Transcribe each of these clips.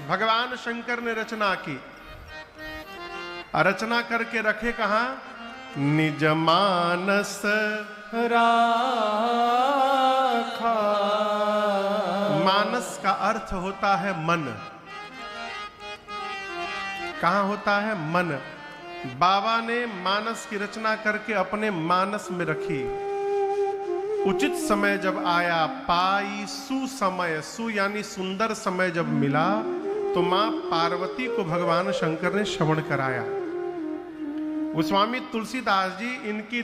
भगवान शंकर ने रचना की। रचना करके रखे कहां? निज मानस राखा। मानस का अर्थ होता है मन। कहां होता है? मन। बाबा ने मानस की रचना करके अपने मानस में रखी। उचित समय जब आया, पाई सुसमय, सु यानी सुंदर समय जब मिला, तो मां पार्वती को भगवान शंकर ने श्रवण कराया। गोस्वामी तुलसीदास जी इनकी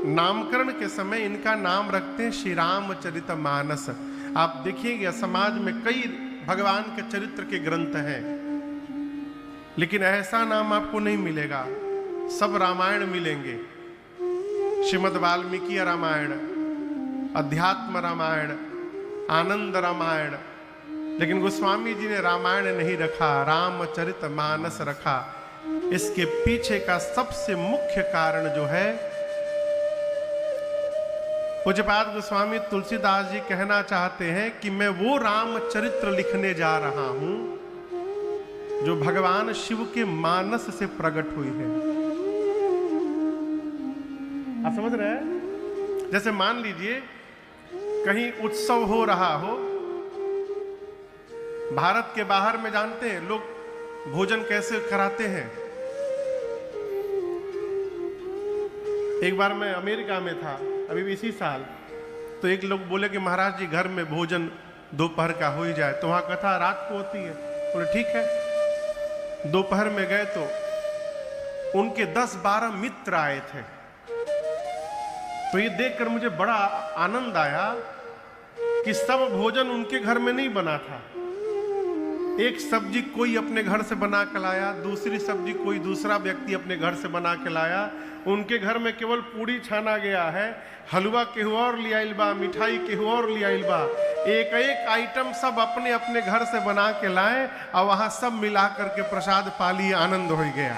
नामकरण के समय इनका नाम रखते हैं श्री रामचरितमानस। आप देखिएगा समाज में कई भगवान के चरित्र के ग्रंथ हैं, लेकिन ऐसा नाम आपको नहीं मिलेगा। सब रामायण मिलेंगे, श्रीमद् वाल्मीकि रामायण, अध्यात्म रामायण, आनंद रामायण, लेकिन गोस्वामी जी ने रामायण नहीं रखा, रामचरितमानस रखा। इसके पीछे का सबसे मुख्य कारण जो है, पूज्यपाद गोस्वामी तुलसीदास जी कहना चाहते हैं कि मैं वो रामचरित्र लिखने जा रहा हूं जो भगवान शिव के मानस से प्रकट हुई है। आप समझ रहे हैं? जैसे मान लीजिए कहीं उत्सव हो रहा हो, भारत के बाहर में जानते हैं लोग भोजन कैसे कराते हैं। एक बार मैं अमेरिका में था, अभी भी इसी साल, तो एक लोग बोले कि महाराज जी घर में भोजन दोपहर का हो ही जाए, तो वहां कथा रात को होती है। बोले ठीक है। दोपहर में गए तो उनके 10-12 मित्र आए थे। तो ये देखकर मुझे बड़ा आनंद आया कि सब भोजन उनके घर में नहीं बना था। एक सब्जी कोई अपने घर से बना के लाया, दूसरी सब्जी कोई दूसरा व्यक्ति अपने घर से बना के लाया। उनके घर में केवल पूड़ी छाना गया है, हलवा केहू और ले आइल बा, मिठाई केहू और ले आइल बा। एक एक आइटम सब अपने अपने घर से बना के लाए और वहां सब मिला करके प्रसाद पाली, आनंद हो गया।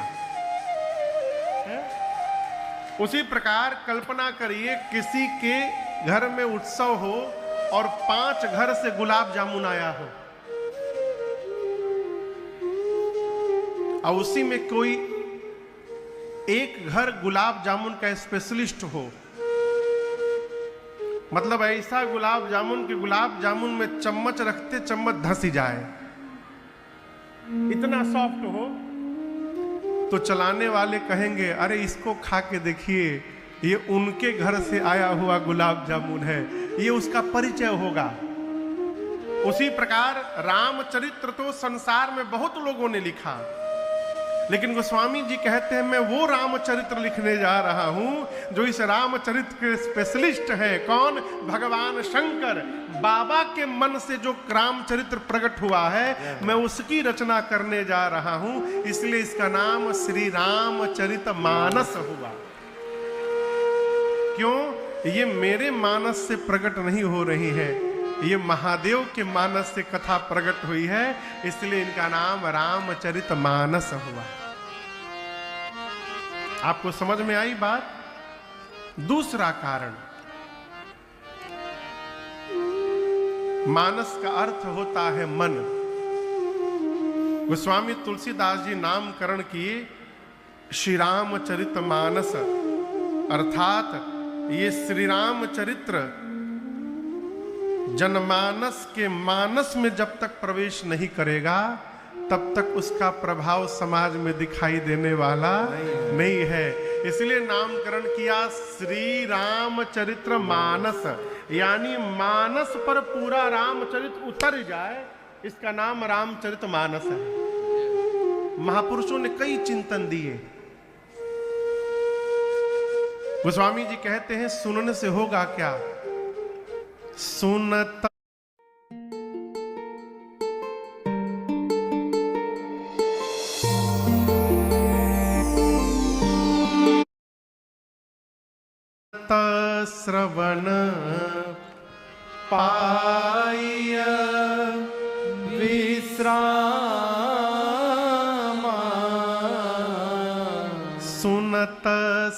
उसी प्रकार कल्पना करिए किसी के घर में उत्सव हो और 5 घर से गुलाब जामुन आया हो, और उसी में कोई एक घर गुलाब जामुन का स्पेशलिस्ट हो। मतलब ऐसा गुलाब जामुन कि गुलाब जामुन में चम्मच रखते चम्मच धंस ही जाए, इतना सॉफ्ट हो। तो चलाने वाले कहेंगे अरे इसको खा के देखिए, ये उनके घर से आया हुआ गुलाब जामुन है, ये उसका परिचय होगा। उसी प्रकार रामचरित्र तो संसार में बहुत लोगों ने लिखा, लेकिन गोस्वामी जी कहते हैं मैं वो रामचरित्र लिखने जा रहा हूं जो इस रामचरित्र के स्पेशलिस्ट है। कौन? भगवान शंकर। बाबा के मन से जो रामचरित्र प्रकट हुआ है, मैं उसकी रचना करने जा रहा हूं, इसलिए इसका नाम श्री रामचरितमानस हुआ। क्यों? ये मेरे मानस से प्रकट नहीं हो रही है, ये महादेव के मानस से कथा प्रकट हुई है, इसलिए इनका नाम रामचरितमानस हुआ। आपको समझ में आई बात? दूसरा कारण, मानस का अर्थ होता है मन। गोस्वामी तुलसीदास जी नामकरण किए श्री रामचरितमानस, अर्थात ये श्री रामचरित्र जनमानस के मानस में जब तक प्रवेश नहीं करेगा तब तक उसका प्रभाव समाज में दिखाई देने वाला नहीं है। इसलिए नामकरण किया श्री रामचरित्र मानस, यानी मानस पर पूरा रामचरित्र उतर जाए, इसका नाम रामचरितमानस है। महापुरुषों ने कई चिंतन दिए। गोस्वामी जी कहते हैं सुनने से होगा क्या? सुनता श्रवण पाय विश्राम, सुनत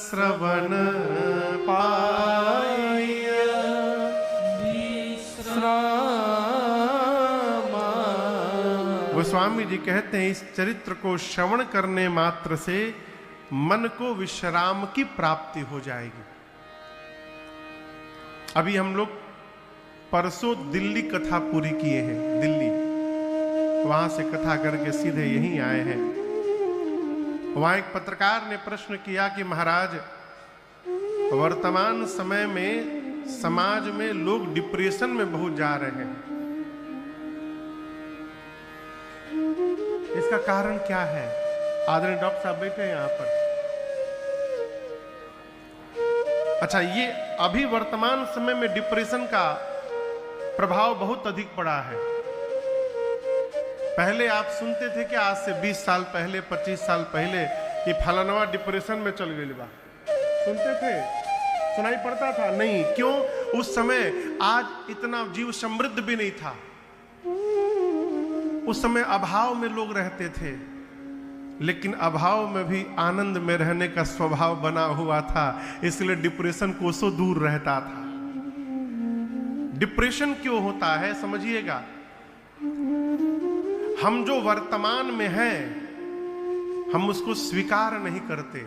श्रवण पाय विश्राम। गोस्वामी जी कहते हैं इस चरित्र को श्रवण करने मात्र से मन को विश्राम की प्राप्ति हो जाएगी। अभी हम लोग परसों दिल्ली कथा पूरी किए हैं, दिल्ली, वहां से कथा करके सीधे यहीं आए हैं। वहां एक पत्रकार ने प्रश्न किया कि महाराज, वर्तमान समय में समाज में लोग डिप्रेशन में बहुत जा रहे हैं, इसका कारण क्या है? आदरणीय डॉक्टर साहब बैठे हैं यहां पर। अच्छा, ये अभी वर्तमान समय में डिप्रेशन का प्रभाव बहुत अधिक पड़ा है। पहले आप सुनते थे कि आज से 20 साल पहले, 25 साल पहले कि फलानवा डिप्रेशन में चल गई बा, सुनते थे, सुनाई पड़ता था? नहीं। क्यों? उस समय आज इतना जीव समृद्ध भी नहीं था, उस समय अभाव में लोग रहते थे, लेकिन अभाव में भी आनंद में रहने का स्वभाव बना हुआ था, इसलिए डिप्रेशन कोसों दूर रहता था। डिप्रेशन क्यों होता है समझिएगा। हम जो वर्तमान में हैं, हम उसको स्वीकार नहीं करते।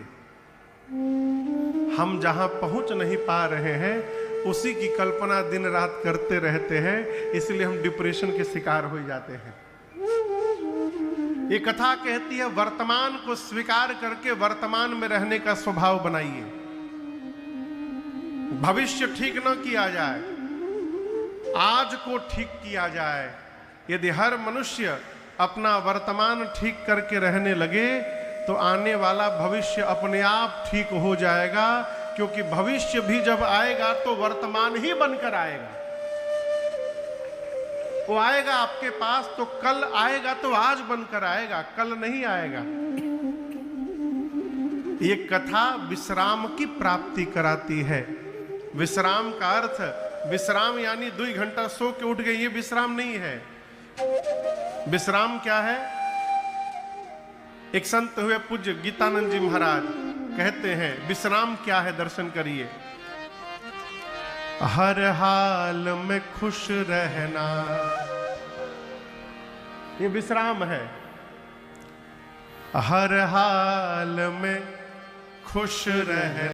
हम जहां पहुंच नहीं पा रहे हैं उसी की कल्पना दिन रात करते रहते हैं, इसलिए हम डिप्रेशन के शिकार हो जाते हैं। ये कथा कहती है वर्तमान को स्वीकार करके वर्तमान में रहने का स्वभाव बनाइए। भविष्य ठीक न किया जाए, आज को ठीक किया जाए। यदि हर मनुष्य अपना वर्तमान ठीक करके रहने लगे तो आने वाला भविष्य अपने आप ठीक हो जाएगा, क्योंकि भविष्य भी जब आएगा तो वर्तमान ही बनकर आएगा। वो आएगा आपके पास तो कल आएगा तो आज बनकर आएगा, कल नहीं आएगा। ये कथा विश्राम की प्राप्ति कराती है। विश्राम का अर्थ, विश्राम यानी 2 घंटा सो के उठ गए, ये विश्राम नहीं है। विश्राम क्या है? एक संत हुए पूज्य गीतानंद जी महाराज कहते हैं विश्राम क्या है, दर्शन करिए। हर हाल में खुश रहना, ये विश्राम है। हर हाल में खुश रहना।